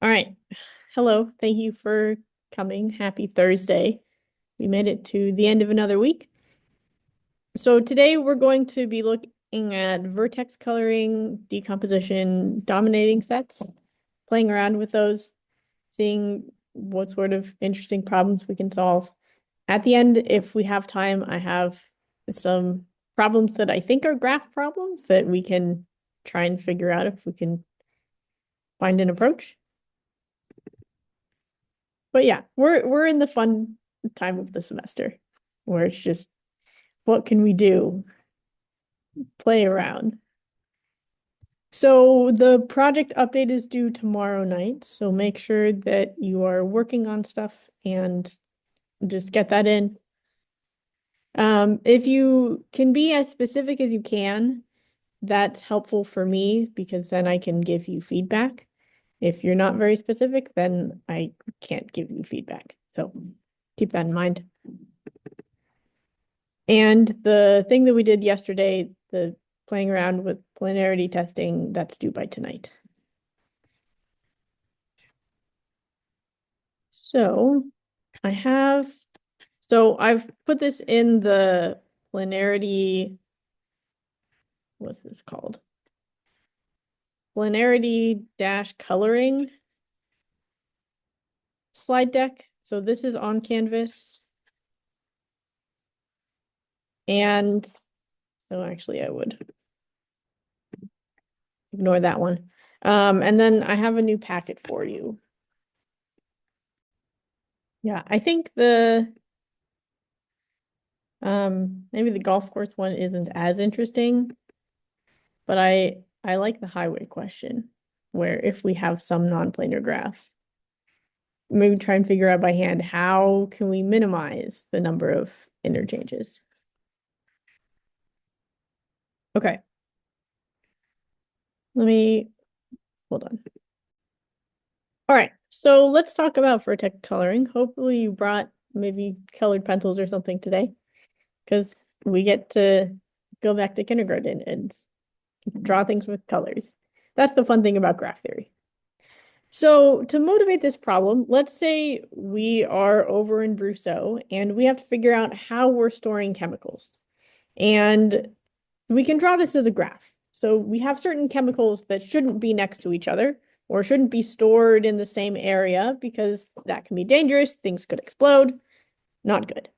All right. Hello. Thank you for coming. Happy Thursday. We made it to the end of another week. So today we're going to be looking at vertex coloring, decomposition, dominating sets, playing around with those, seeing what sort of interesting problems we can solve. At the end, if we have time, I have some problems that I think are graph problems that we can try and figure out if we can find an approach. But yeah, we're in the fun time of the semester where it's just what can we do? Play around. So the project update is due tomorrow night, so make sure that you are working on stuff and just get that in. If you can be as specific as you can, that's helpful for me because then I can give you feedback. If you're not very specific, then I can't give you feedback. So keep that in mind. And the thing that we did yesterday, the playing around with planarity testing, that's due by tonight. So I've put this in the planarity, what's this called? Planarity dash coloring slide deck. So this is on Canvas. And actually I would ignore that one. And then I have a new packet for you. Yeah, I think maybe the golf course one isn't as interesting, but I like the highway question, where if we have some non-planar graph, maybe try and figure out by hand how can we minimize the number of interchanges. Okay. Let me hold on. All right, so let's talk about vertex coloring. Hopefully you brought maybe colored pencils or something today, because we get to go back to kindergarten and draw things with colors. That's the fun thing about graph theory. So to motivate this problem, let's say we are over in Brousseau and we have to figure out how we're storing chemicals. And we can draw this as a graph. So we have certain chemicals that shouldn't be next to each other or shouldn't be stored in the same area because that can be dangerous. Things could explode. Not good.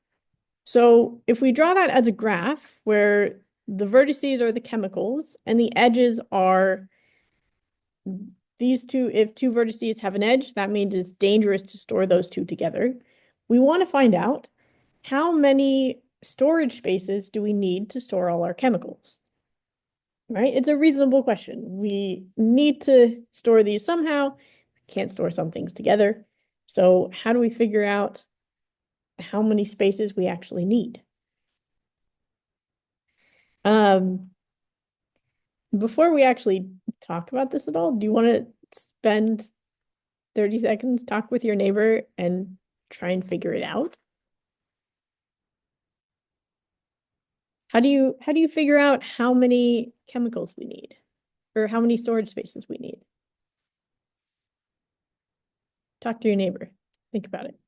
So if we draw that as a graph where the vertices are the chemicals and the edges are these two, if two vertices have an edge, that means it's dangerous to store those two together. We want to find out how many storage spaces do we need to store all our chemicals, right? It's a reasonable question. We need to store these somehow. Can't store some things together. So how do we figure out how many spaces we actually need? Um, Before we actually talk about this at all, do you want to spend 30 seconds, talk with your neighbor and try and figure it out? How do you figure out how many chemicals we need or how many storage spaces we need? Talk to your neighbor. Think about it.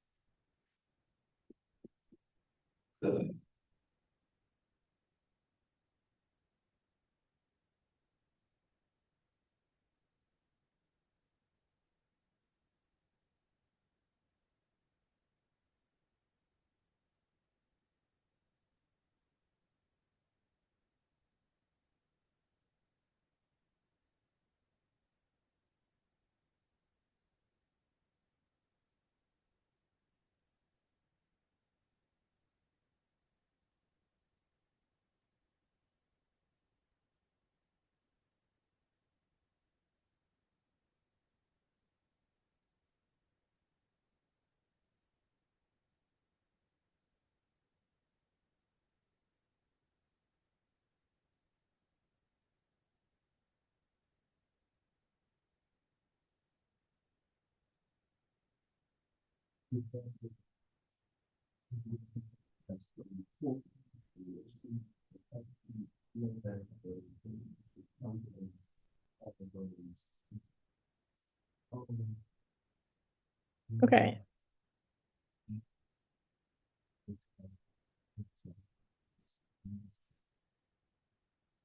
Okay.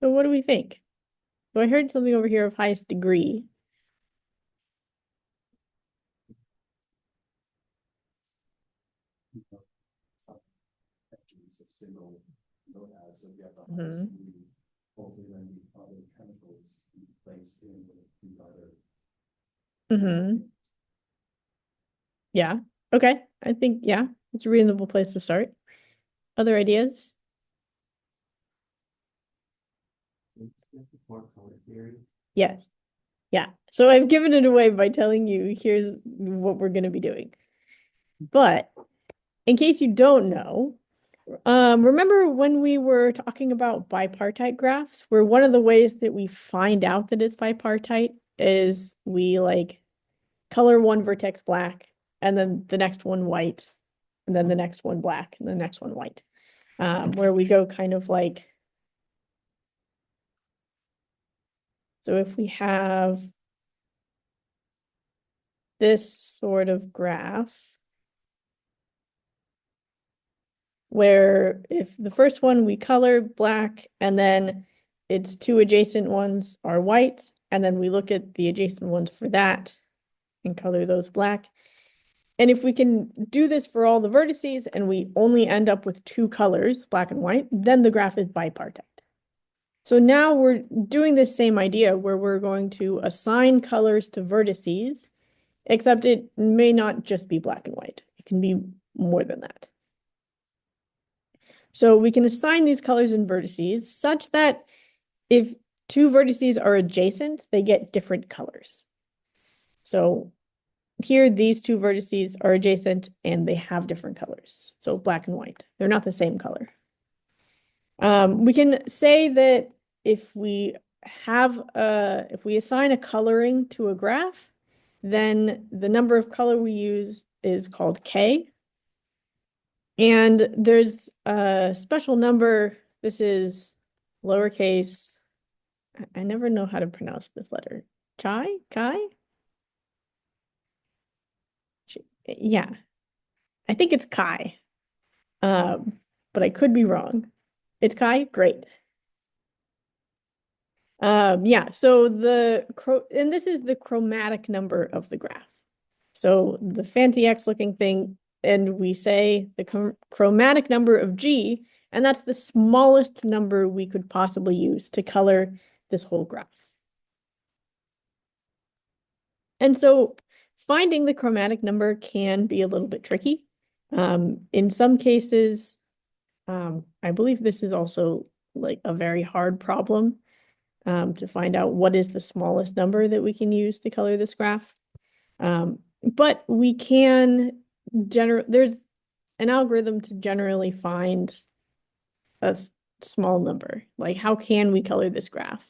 So what do we think? So I heard something over here of highest degree. Mhm. Mm-hmm. Yeah. Okay. I think, yeah, it's a reasonable place to start. Other ideas? Yes. Yeah. So I've given it away by telling you here's what we're going to be doing. But in case you don't know, remember when we were talking about bipartite graphs, where one of the ways that we find out that it's bipartite is we like color one vertex black and then the next one white and then the next one black and the next one white. Where we go kind of like, so if we have this sort of graph where if the first one we color black and then its two adjacent ones are white, and then we look at the adjacent ones for that and color those black. And if we can do this for all the vertices and we only end up with two colors, black and white, then the graph is bipartite. So now we're doing this same idea where we're going to assign colors to vertices, except it may not just be black and white. It can be more than that. So we can assign these colors in vertices such that if two vertices are adjacent, they get different colors. So here, these two vertices are adjacent and they have different colors. So black and white, they're not the same color. We can say that if we assign a coloring to a graph, then the number of color we use is called K. And there's a special number. This is lowercase. I never know how to pronounce this letter. Chi? Chi? Yeah, I think it's Chi. Um, but I could be wrong. It's Chi? Great. Yeah, so and this is the chromatic number of the graph. So the fancy X looking thing, and we say the chromatic number of G, and that's the smallest number we could possibly use to color this whole graph. And so finding the chromatic number can be a little bit tricky. In some cases, I believe this is also like a very hard problem to find out what is the smallest number that we can use to color this graph. But we can there's an algorithm to generally find a small number. Like how can we color this graph?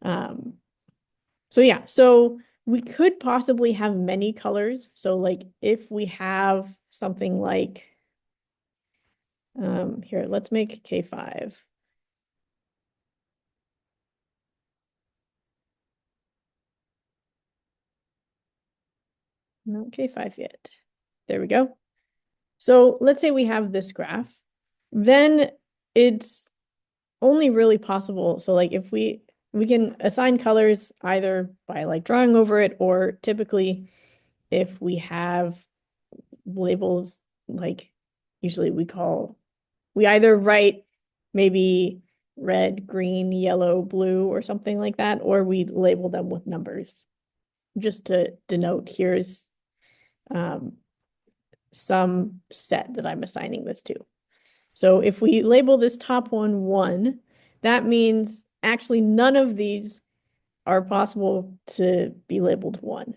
So yeah, so we could possibly have many colors. So like if we have something like, here, let's make K5. Not K5 yet. There we go. So let's say we have this graph, then it's only really possible. So like if we can assign colors either by like drawing over it, or typically if we have labels, like usually we either write maybe red, green, yellow, blue, or something like that, or we label them with numbers just to denote here's some set that I'm assigning this to. So if we label this top one 1, that means actually none of these are possible to be labeled 1.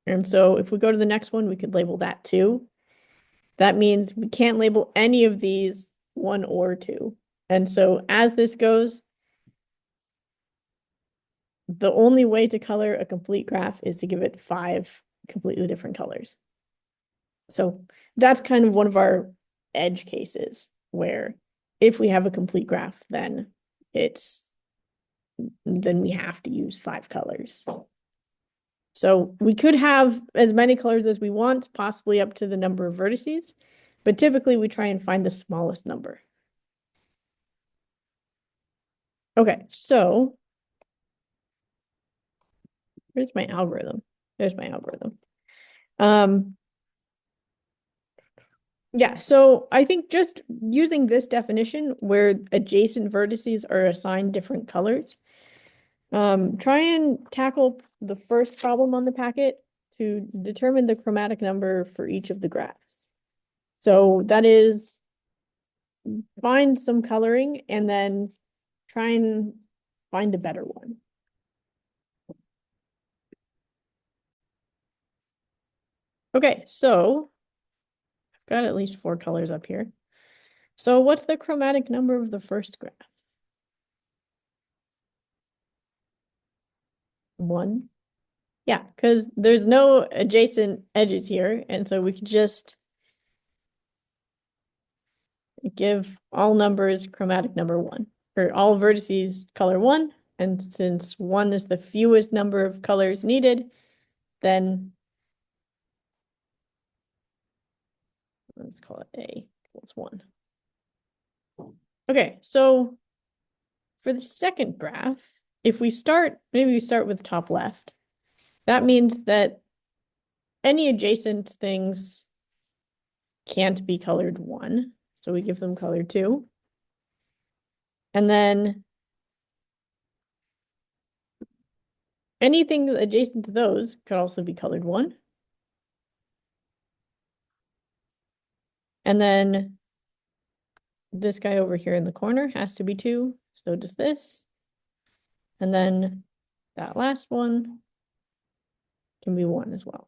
And so if we go to the next one, we could label that 2. That means we can't label any of these 1 or 2. And so as this goes, the only way to color a complete graph is to give it 5 completely different colors. So that's kind of one of our edge cases where if we have a complete graph, then we have to use 5 colors. So we could have as many colors as we want, possibly up to the number of vertices, but typically we try and find the smallest number. Okay, so where's my algorithm? There's my algorithm. Yeah, so I think just using this definition where adjacent vertices are assigned different colors, try and tackle the first problem on the packet to determine the chromatic number for each of the graphs. So that is find some coloring and then try and find a better one. Okay, so I've got at least 4 colors up here. So what's the chromatic number of the first graph? 1. Yeah, because there's no adjacent edges here, and so we could just give all numbers chromatic number 1, or all vertices color 1, and since 1 is the fewest number of colors needed, then let's call it A equals 1. Okay, so for the second graph, if we start, maybe we start with top left, that means that any adjacent things can't be colored 1, so we give them color 2. And then anything adjacent to those could also be colored 1. And then this guy over here in the corner has to be 2, so does this. And then that last one can be 1 as well.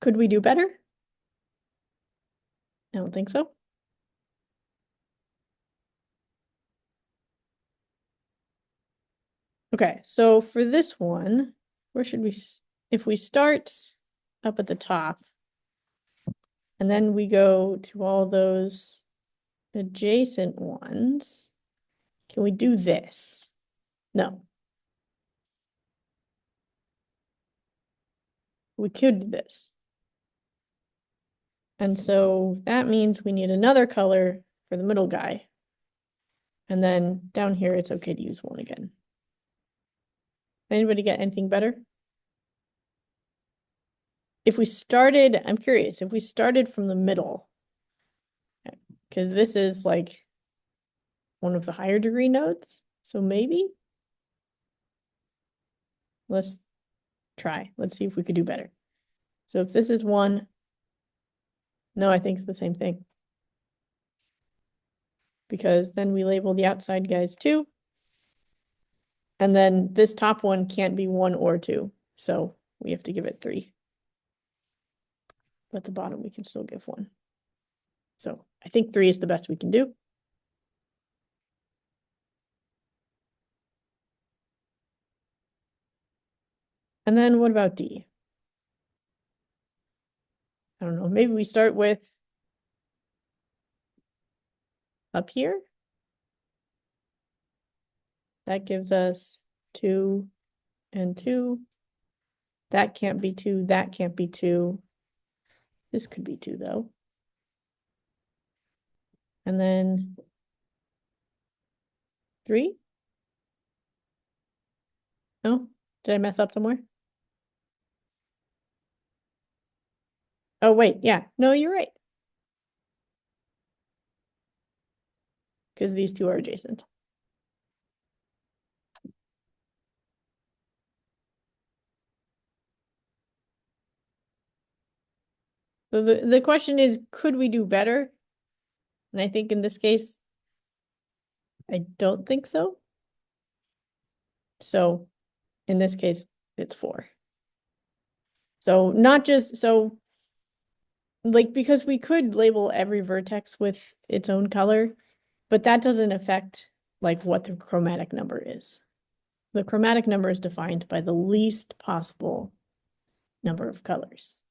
Could we do better? I don't think so. Okay, so for this one, where should we, if we start up at the top, and then we go to all those adjacent ones, can we do this? No. We could do this. And so that means we need another color for the middle guy. And then down here, it's okay to use 1 again. Anybody get anything better? If we started, I'm curious, if we started from the middle, because this is like one of the higher degree nodes, so maybe let's try. Let's see if we could do better. So if this is 1, no, I think it's the same thing. Because then we label the outside guys 2. And then this top one can't be 1 or 2. So we have to give it 3. But the bottom we can still give 1. So I think 3 is the best we can do. And then what about D? I don't know, maybe we start with up here. That gives us 2 and 2. That can't be 2, that can't be 2. This could be 2 though. And then 3? No? Did I mess up somewhere? Oh, wait, yeah. No, you're right. Because these 2 are adjacent. So the question is, could we do better? And I think in this case, I don't think so. So in this case, it's 4. So not just, so like, because we could label every vertex with its own color, but that doesn't affect like what the chromatic number is. The chromatic number is defined by the least possible number of colors.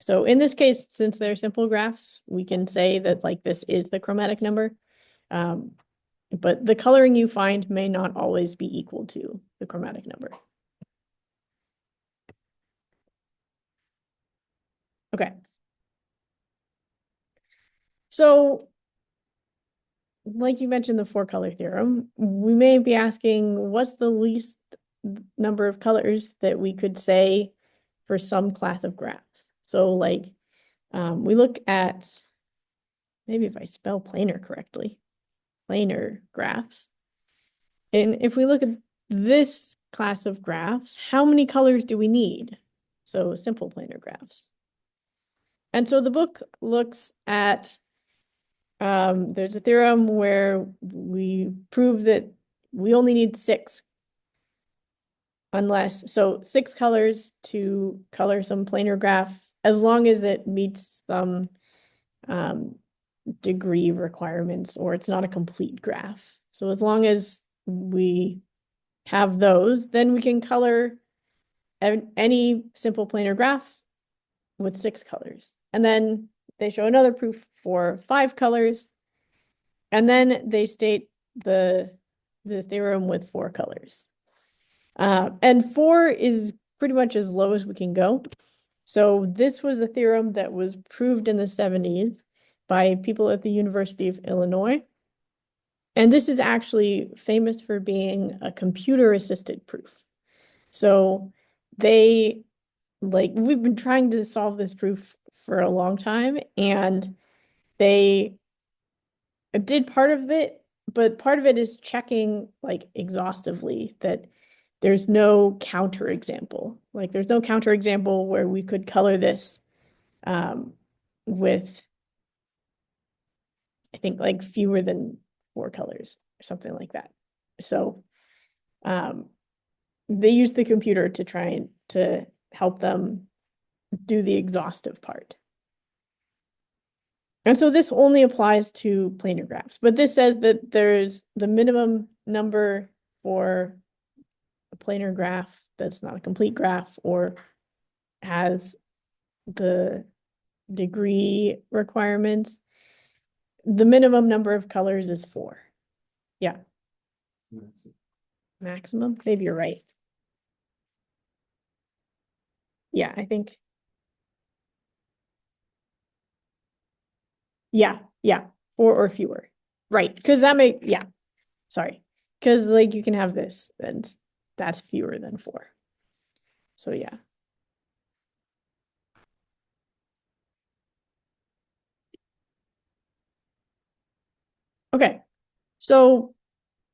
So in this case, since they're simple graphs, we can say that like this is the chromatic number. but the coloring you find may not always be equal to the chromatic number. Okay. So, like you mentioned, the four-color theorem, we may be asking, what's the least number of colors that we could say for some class of graphs? So, like, we look at, maybe if I spell planar correctly, planar graphs. And if we look at this class of graphs, how many colors do we need? So simple planar graphs. And so the book looks at, there's a theorem where we prove that we only need six, so six colors to color some planar graph, as long as it meets some degree requirements or it's not a complete graph. So as long as we have those, then we can color any simple planar graph with six colors. And then they show another proof for five colors. And then they state the theorem with four colors. And four is pretty much as low as we can go. So this was a theorem that was proved in the 70s by people at the University of Illinois. And this is actually famous for being a computer-assisted proof. So we've been trying to solve this proof for a long time, and they did part of it, but part of it is checking like exhaustively that there's no counterexample. Like there's no counterexample where we could color this with, I think, like fewer than four colors or something like that. So they use the computer to try to help them do the exhaustive part. And so this only applies to planar graphs, but this says that there's the minimum number for a planar graph that's not a complete graph or has the degree requirements. The minimum number of colors is four. Yeah. Maximum? Maybe you're right. Yeah, I think. Yeah, four or fewer. Right, because yeah, sorry. Because like you can have this, and that's fewer than four. So yeah. Okay, so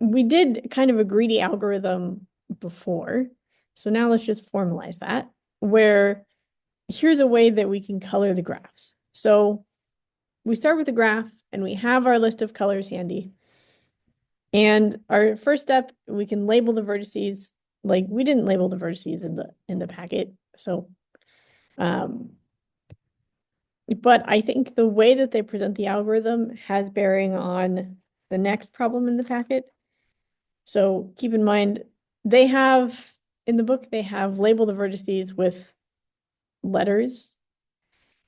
we did kind of a greedy algorithm before. So now let's just formalize that, where here's a way that we can color the graphs. So we start with the graph and we have our list of colors handy. And our first step, we can label the vertices. Like we didn't label the vertices in the packet. So but I think the way that they present the algorithm has bearing on the next problem in the packet. So keep in mind, they have, in the book, they have labeled the vertices with letters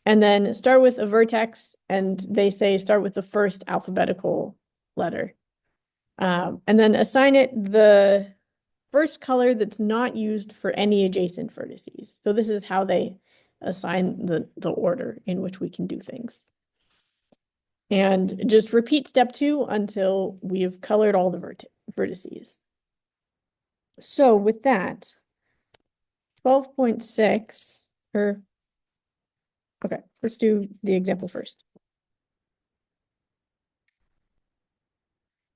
and then start with a vertex, and they say start with the first alphabetical letter. And then assign it the first color that's not used for any adjacent vertices. So this is how they assign the order in which we can do things. And just repeat step 2 until we've colored all the vertices. So with that, 12.6, okay, let's do the example first.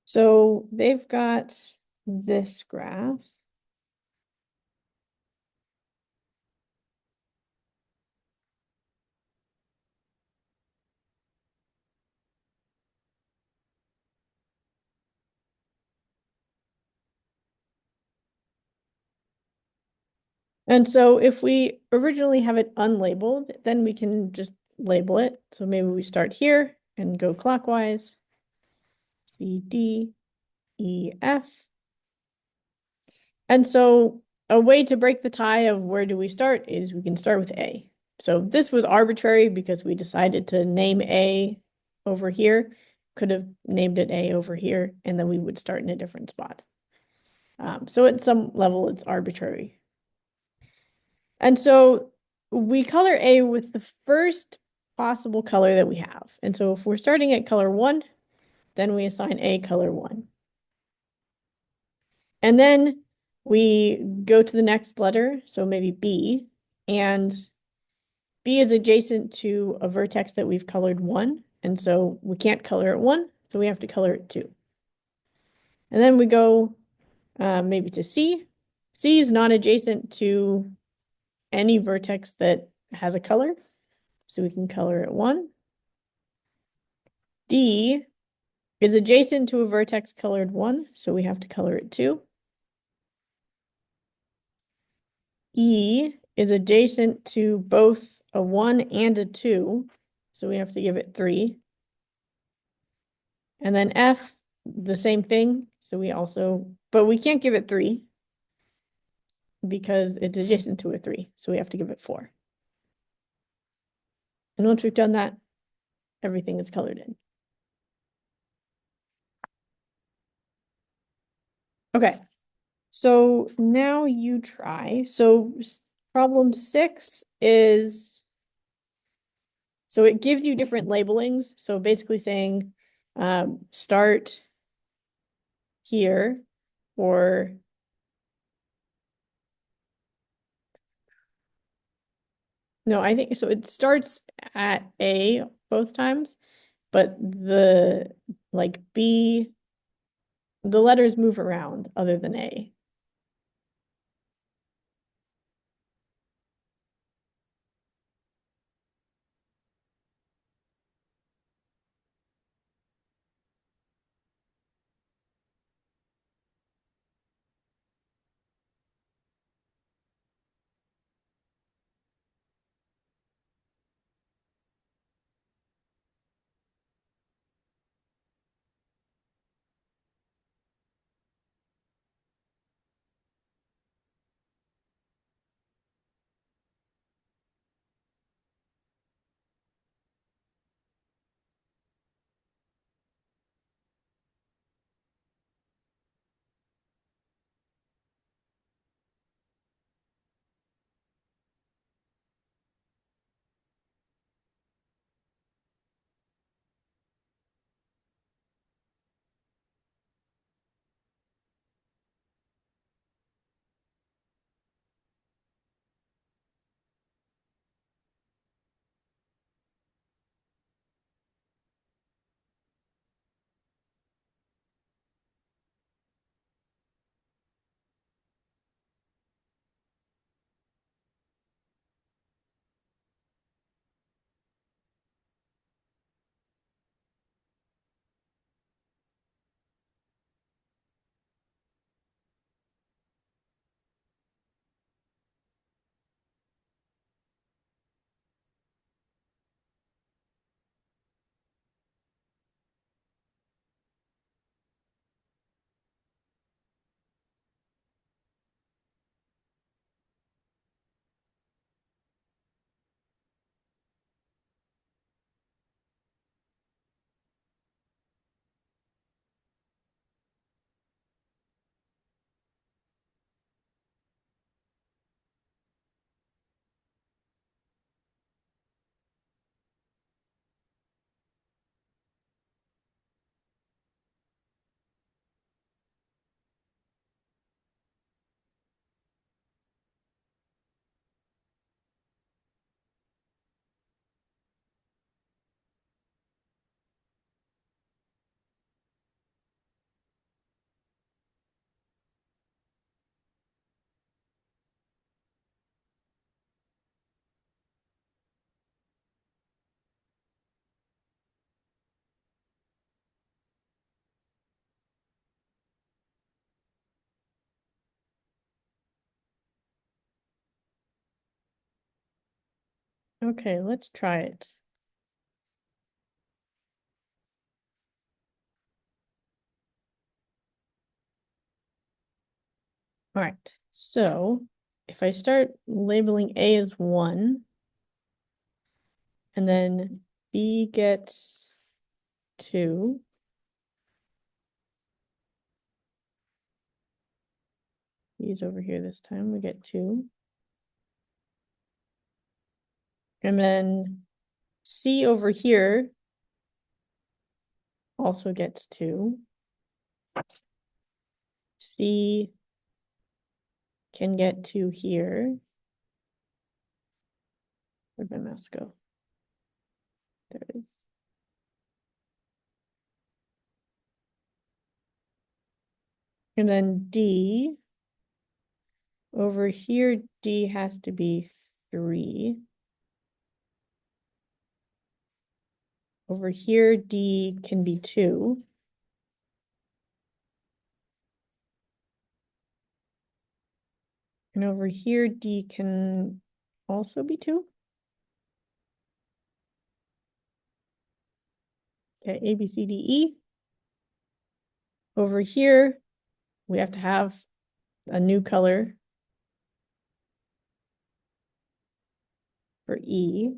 So they've got this graph. And so if we originally have it unlabeled, then we can just label it. So maybe we start here and go clockwise. C, D, E, F. And so a way to break the tie of where do we start is we can start with A. So this was arbitrary because we decided to name A over here. could have named it A over here, and then we would start in a different spot. So at some level, it's arbitrary. And so we color A with the first possible color that we have. And so if we're starting at color 1, then we assign A color 1. And then we go to the next letter, so maybe B, and B is adjacent to a vertex that we've colored 1, and so we can't color it 1, so we have to color it 2. And then we go maybe to C. C is not adjacent to any vertex that has a color, so we can color it 1. D is adjacent to a vertex colored 1, so we have to color it 2. E is adjacent to both a 1 and a 2, so we have to give it 3. And then F, the same thing, so we also, but we can't give it 3 because it's adjacent to a 3, so we have to give it 4. And once we've done that, everything is colored in. Okay, so now you try. So problem 6 is, so it gives you different labelings. So basically saying start here, or no, I think so. It starts at A both times, but the like B, the letters move around other than A. Okay, let's try it. All right, so if I start labeling A as 1, and then B gets 2. B's over here this time, we get 2. And then C over here also gets 2. C can get 2 here. Where'd my mouse go? There it is. And then D, over here, D has to be 3. Over here, D can be 2. And over here, D can also be 2. Okay, A, B, C, D, E. Over here, we have to have a new color for E.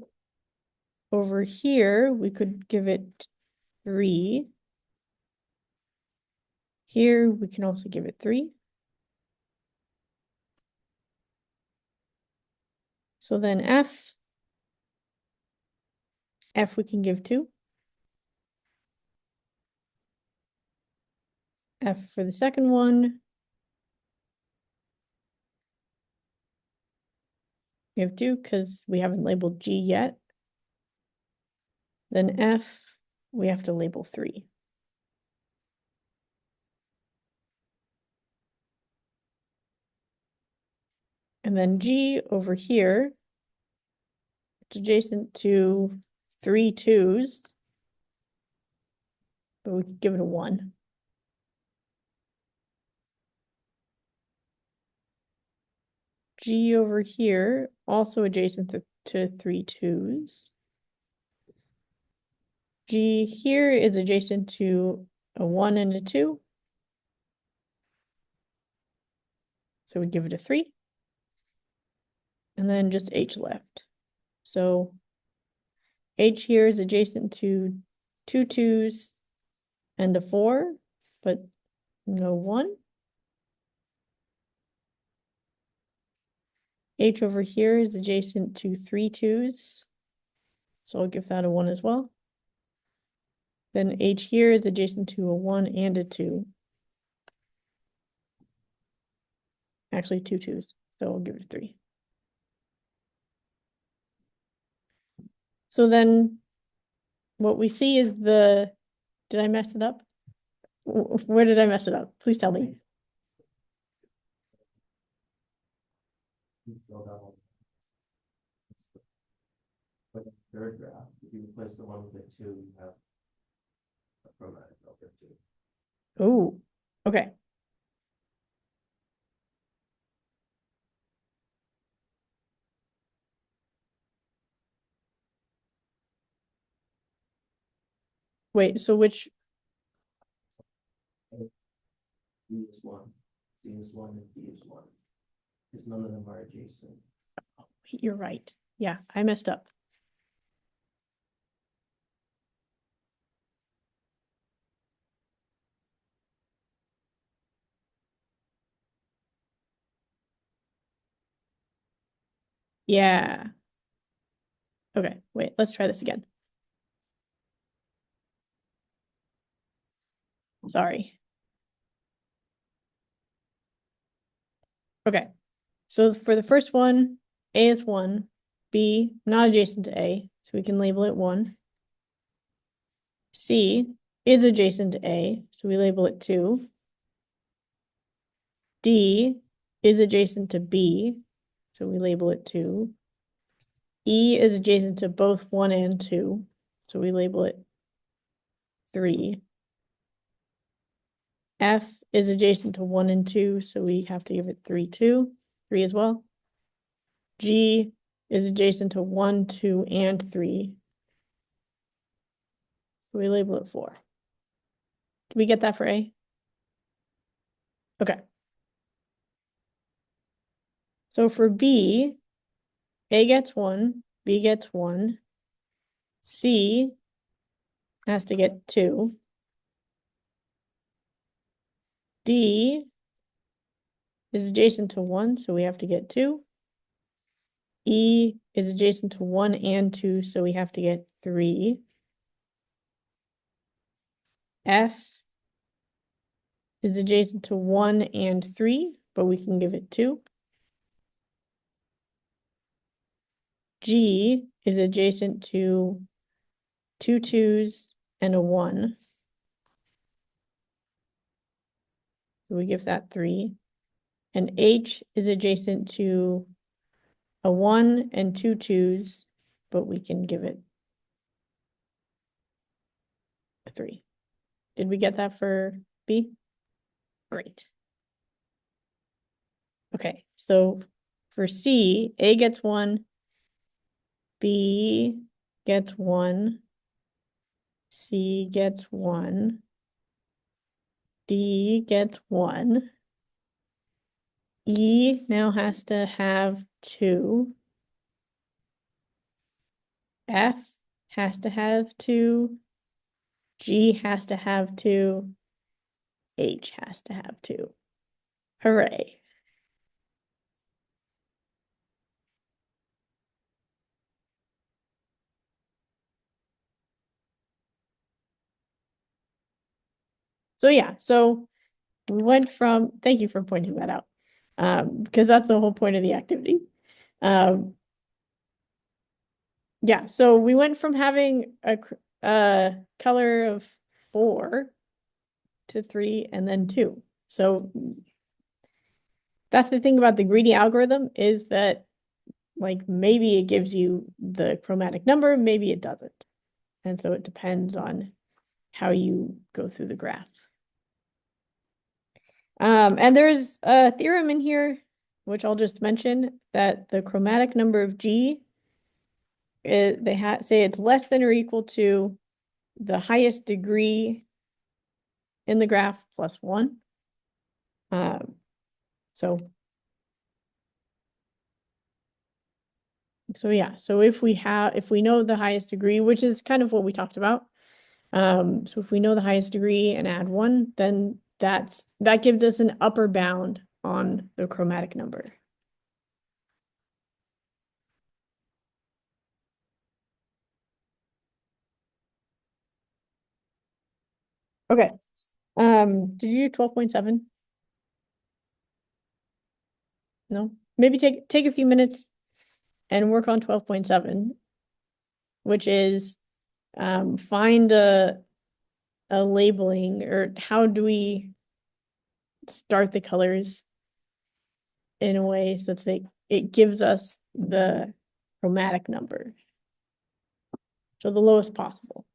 Over here, we could give it 3. Here, we can also give it 3. So then F we can give 2. F for the second one. We have 2 because we haven't labeled G yet. Then F, we have to label 3. And then G over here, it's adjacent to 3 2s, but we could give it a 1. G over here, also adjacent to 3 2s. G here is adjacent to a 1 and a 2. So we give it a 3. And then just H left. So H here is adjacent to 2 2s and a 4, but no 1. H over here is adjacent to 3 2s. So I'll give that a 1 as well. Then H here is adjacent to a 1 and a 2. Actually, 2 2s. So I'll give it a 3. So then what we see is the, did I mess it up? Where did I mess it up? Please tell me. But the third graph, if you replace the 1 with a 2, you have a chromatic filter 2. Oh, okay. Wait, so which? B is 1, C is 1, and D is 1. Because none of them are adjacent. You're right. Yeah, I messed up. Yeah. Okay, wait, let's try this again. Sorry. Okay, so for the first one, A is 1, B not adjacent to A, so we can label it 1. C is adjacent to A, so we label it 2. D is adjacent to B, so we label it 2. E is adjacent to both 1 and 2, so we label it 3. F is adjacent to 1 and 2, so we have to give it 3, 2, 3 as well. G is adjacent to 1, 2, and 3. So we label it 4. Did we get that for A? Okay. So for B, A gets 1, B gets 1, C has to get 2. D is adjacent to 1, so we have to get 2. E is adjacent to 1 and 2, so we have to get 3. F is adjacent to 1 and 3, but we can give it 2. G is adjacent to 2 2s and a 1. So we give that 3. And H is adjacent to a 1 and 2 2s, but we can give it a 3. Did we get that for B? Great. Okay, so for C, A gets 1, B gets 1, C gets 1, D gets 1, E now has to have 2, F has to have 2, G has to have 2, H has to have 2. Hooray. So yeah, so we went from, thank you for pointing that out, because that's the whole point of the activity. Yeah, so we went from having a color of 4 to 3 and then 2. So that's the thing about the greedy algorithm, is that like maybe it gives you the chromatic number, maybe it doesn't. And so it depends on how you go through the graph. And there's a theorem in here, which I'll just mention, that the chromatic number of G, they say it's less than or equal to the highest degree in the graph plus 1. So yeah, so if we know the highest degree, which is kind of what we talked about, so if we know the highest degree and add 1, then that gives us an upper bound on the chromatic number. Okay. Did you do 12.7? No? Maybe take a few minutes and work on 12.7, which is find a labeling, or how do we start the colors in a way so that it gives us the chromatic number. So the lowest possible.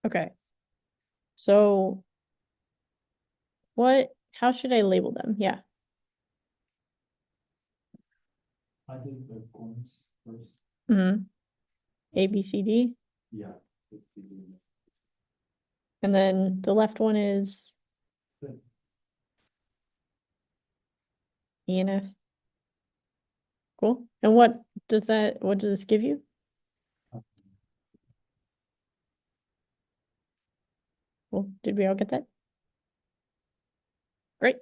Okay. So how should I label them? Yeah. I did the points first. Mm-hmm. A, B, C, D. Yeah. And then the left one is E and F. Cool. And what does this give you? Well, did we all get that? Great.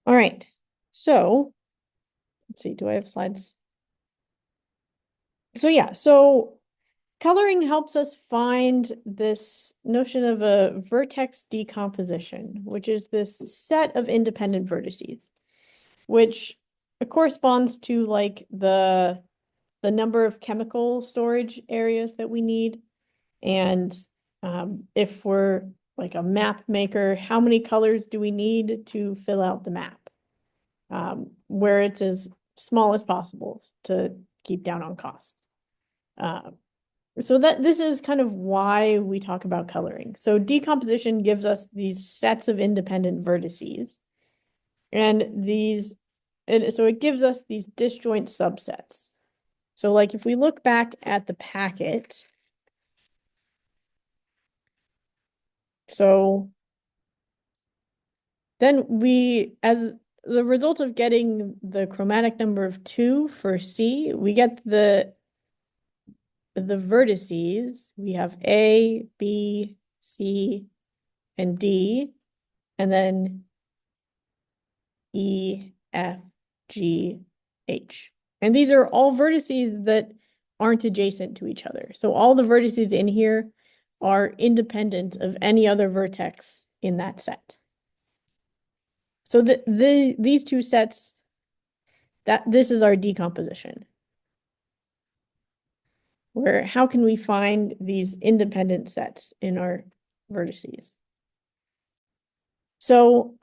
All right. So let's see, do I have slides? So yeah, so coloring helps us find this notion of a vertex decomposition, which is this set of independent vertices, which corresponds to like the number of chemical storage areas that we need. And if we're like a map maker, how many colors do we need to fill out the map? Where it's as small as possible to keep down on cost. So this is kind of why we talk about coloring. So decomposition gives us these sets of independent vertices. And so it gives us these disjoint subsets. So like if we look back at the packet, so then as the result of getting the chromatic number of 2 for C, we get the vertices. We have A, B, C, and D, and then E, F, G, H. And these are all vertices that aren't adjacent to each other. So all the vertices in here are independent of any other vertex in that set. So these two sets, this is our decomposition. Where how can we find these independent sets in our vertices? So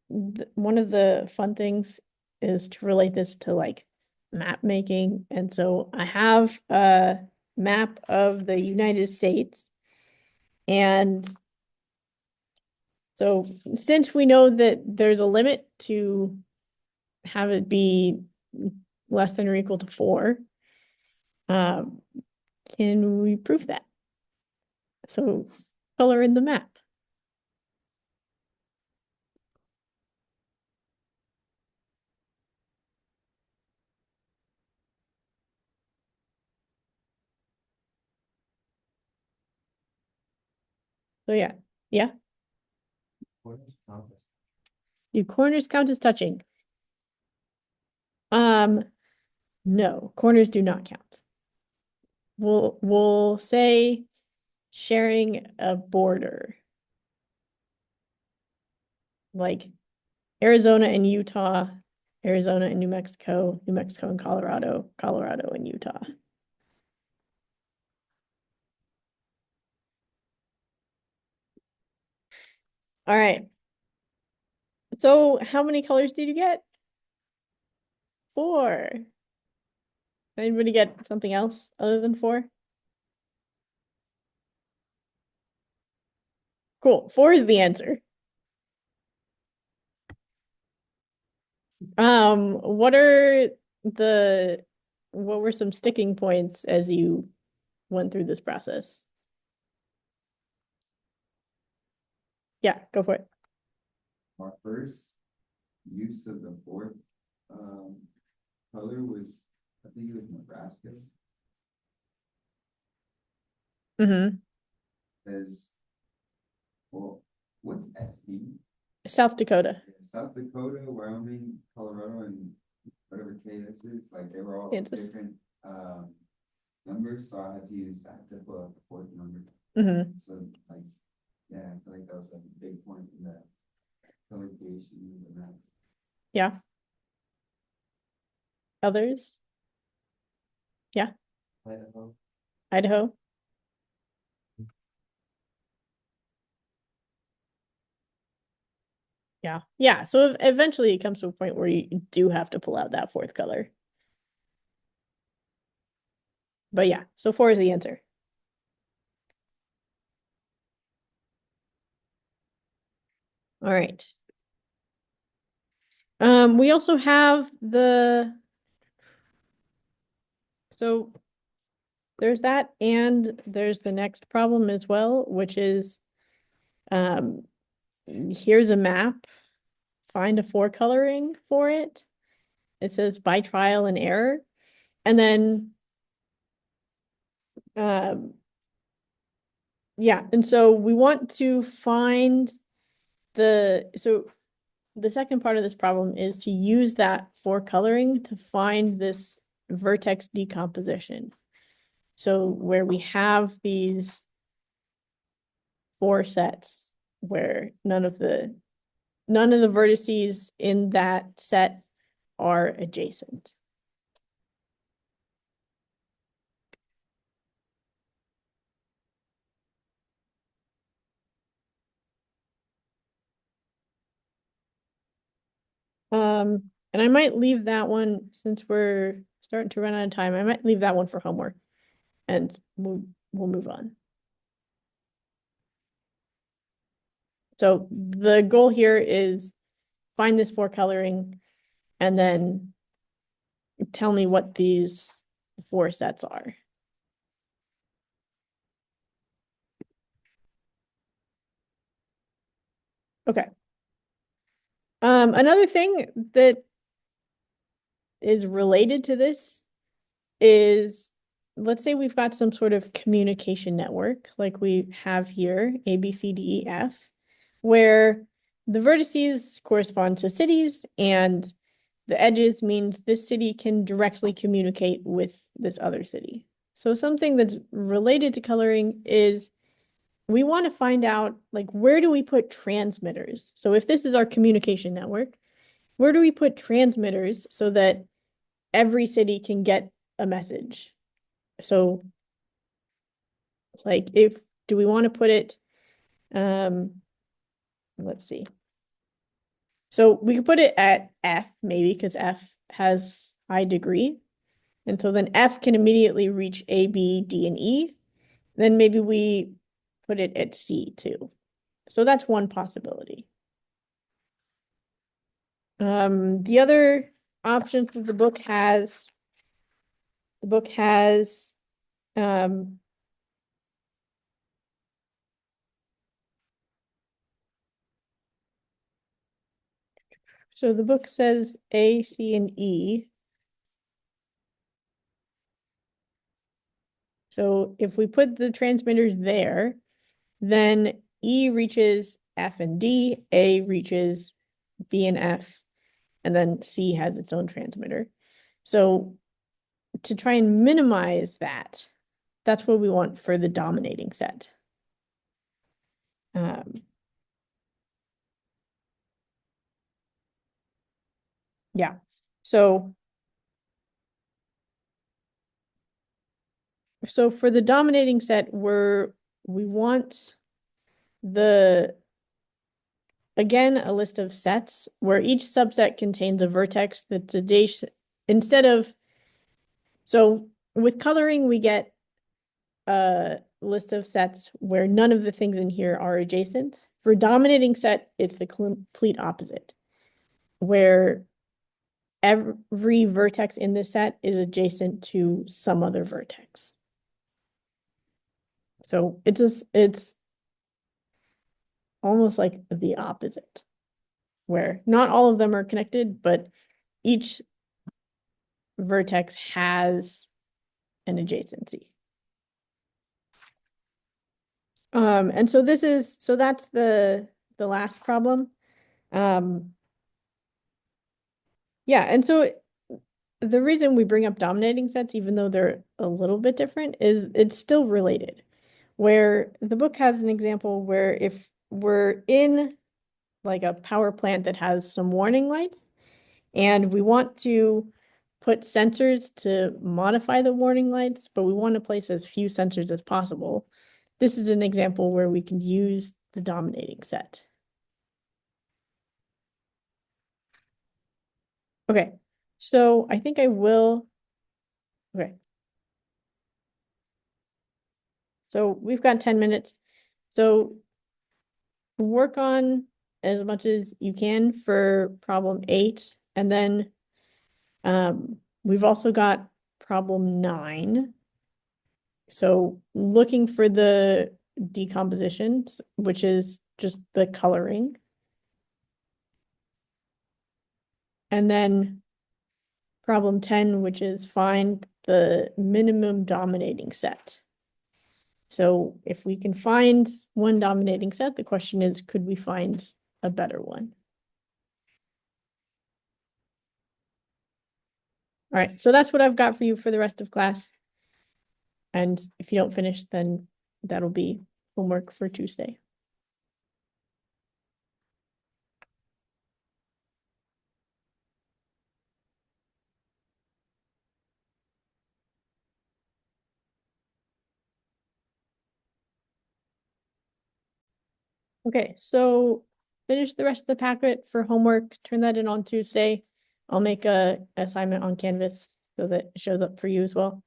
one of the fun things is to relate this to like map making. And so I have a map of the United States. And so since we know that there's a limit to have it be less than or equal to 4, can we prove that? So color in the map. So yeah. Corners count as- Do corners count as touching? No, corners do not count. We'll say sharing a border. Like Arizona and Utah, Arizona and New Mexico, New Mexico and Colorado, Colorado and Utah. All right. So how many colors did you get? 4. Anybody get something else other than 4? Cool. 4 is the answer. What are what were some sticking points as you went through this process? Yeah, go for it. Our first use of the fourth color was, I think it was Nebraska, Mm-hmm. as well. What's SD? South Dakota. South Dakota, Wyoming, Colorado, and whatever KS is, like they were all Kansas. different numbers, so I had to put up the fourth number. Mm-hmm. So like, yeah, I feel like that was a big point in the color creation of the map. Yeah. Others? Idaho. Idaho? Yeah. Yeah. So eventually it comes to a point where you do have to pull out that 4th color. But yeah, so 4 is the answer. All right. We also have so there's that, and there's the next problem as well, which is here's a map, find a 4 coloring for it. It says by trial and error. And then yeah, and so we want to find so the second part of this problem is to use that 4 coloring to find this vertex decomposition. So where we have these 4 sets where none of the vertices in that set are adjacent. And I might leave that one, since we're starting to run out of time, I might leave that one for homework and we'll move on. So the goal here is find this 4 coloring and then tell me what these 4 sets are. Okay. Another thing that is related to this is, let's say we've got some sort of communication network like we have here, A, B, C, D, E, F, where the vertices correspond to cities and the edges means this city can directly communicate with this other city. So something that's related to coloring is we want to find out, like, where do we put transmitters? So if this is our communication network, where do we put transmitters so that every city can get a message? So, like, do we want to put it, let's see. So we could put it at F maybe because F has high degree. And so then F can immediately reach A, B, D, and E. Then maybe we put it at C too. So that's one possibility. The other options that the book has, um, so the book says A, C, and E. So if we put the transmitters there, then E reaches F and D, A reaches B and F, and then C has its own transmitter. So to try and minimize that, that's what we want for the dominating set. Yeah. So for the dominating set, we want again, a list of sets where each subset contains a vertex that's adjacent so with coloring, we get a list of sets where none of the things in here are adjacent. For dominating set, it's the complete opposite, where every vertex in this set is adjacent to some other vertex. So it's almost like the opposite, where not all of them are connected, but each vertex has an adjacency. And so that's the last problem. Yeah, and so the reason we bring up dominating sets, even though they're a little bit different, is it's still related. Where the book has an example where if we're in like a power plant that has some warning lights, and we want to put sensors to modify the warning lights, but we want to place as few sensors as possible. This is an example where we can use the dominating set. Okay, so I think I will. Okay. So we've got 10 minutes. So work on as much as you can for problem 8. And then we've also got problem 9. So looking for the decompositions, which is just the coloring. And then problem 10, which is find the minimum dominating set. So if we can find one dominating set, the question is, could we find a better one? All right, so that's what I've got for you for the rest of class. And if you don't finish, then that'll be homework for Tuesday. Okay, so finish the rest of the packet for homework, turn that in on Tuesday. I'll make a assignment on Canvas so that it shows up for you as well.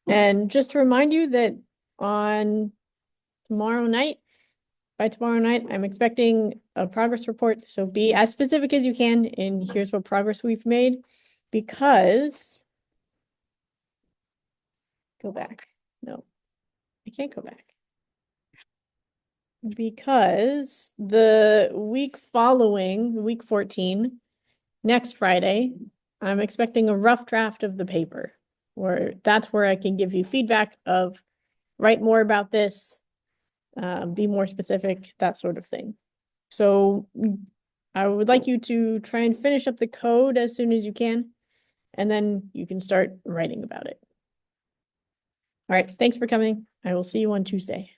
And just to remind you that on by tomorrow night, I'm expecting a progress report. So be as specific as you can in here's what progress we've made, because go back. No, I can't go back. because the week following, week 14, next Friday, I'm expecting a rough draft of the paper, where that's where I can give you feedback of write more about this, be more specific, that sort of thing. So I would like you to try and finish up the code as soon as you can, and then you can start writing about it. All right, thanks for coming. I will see you on Tuesday.